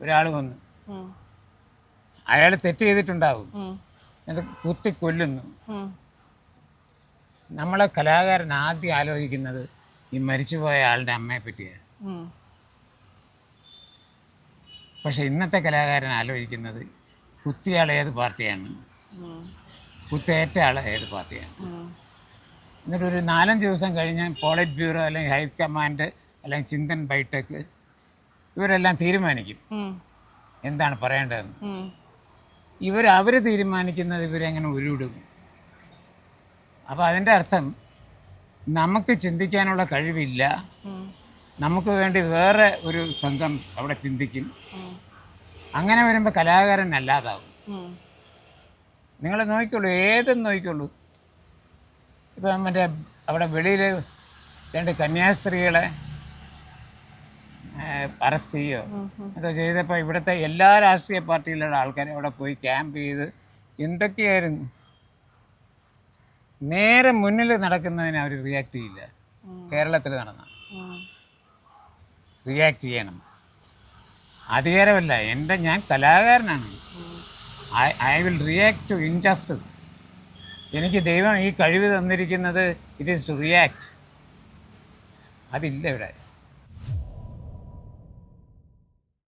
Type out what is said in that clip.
ഒരാൾ വന്നു, അയാൾ തെറ്റ് ചെയ്തിട്ടുണ്ടാവും, എന്നിട്ട് കുത്തി കൊല്ലുന്നു. നമ്മളെ കലാകാരൻ ആദ്യം ആലോചിക്കുന്നത് ഈ മരിച്ചുപോയ ആളുടെ അമ്മയെ പറ്റിയാണ്. പക്ഷെ ഇന്നത്തെ കലാകാരൻ ആലോചിക്കുന്നത് കുത്തിയാൾ ഏത് പാർട്ടിയാണ്, കുത്തേറ്റ ആൾ ഏത് പാർട്ടിയാണ്. എന്നിട്ടൊരു 4-5 ദിവസം കഴിഞ്ഞ് പോളിറ്റ് ബ്യൂറോ അല്ലെങ്കിൽ ഹൈക്കമാൻഡ് അല്ലെങ്കിൽ ചിന്തൻ ബൈടെക് ഇവരെല്ലാം തീരുമാനിക്കും എന്താണ് പറയേണ്ടതെന്ന്. അവർ തീരുമാനിക്കുന്നത് ഇവരെങ്ങനെ ഉരുവിടും. അപ്പോൾ അതിൻ്റെ അർത്ഥം നമുക്ക് ചിന്തിക്കാനുള്ള കഴിവില്ല, നമുക്ക് വേണ്ടി വേറെ ഒരു സംഘം അവിടെ ചിന്തിക്കും. അങ്ങനെ വരുമ്പോൾ കലാകാരൻ അല്ലാതാവും. നിങ്ങൾ നോക്കിക്കോളൂ, ഏതെന്ന് നോക്കിക്കോളൂ. ഇപ്പം മറ്റേ അവിടെ വെളിയിൽ 2 കന്യാസ്ത്രീകളെ അറസ്റ്റ് ചെയ്യുകയോ എന്തോ ചെയ്തപ്പോൾ ഇവിടുത്തെ എല്ലാ രാഷ്ട്രീയ പാർട്ടിയിലുള്ള ആൾക്കാരും അവിടെ പോയി ക്യാമ്പ് ചെയ്ത് എന്തൊക്കെയായിരുന്നു. നേരെ മുന്നിൽ നടക്കുന്നതിന് അവർ റിയാക്ട് ചെയ്യില്ല. കേരളത്തിൽ നടന്ന റിയാക്ട് ചെയ്യണം. അധികാരമല്ല, ഞാൻ കലാകാരനാണ്. I will react to injustice. എനിക്ക് ദൈവം ഈ കഴിവ് തന്നിരിക്കുന്നത് ഇറ്റ് ഈസ് ടു റിയാക്ട്. അതില്ല ഇവിടെ.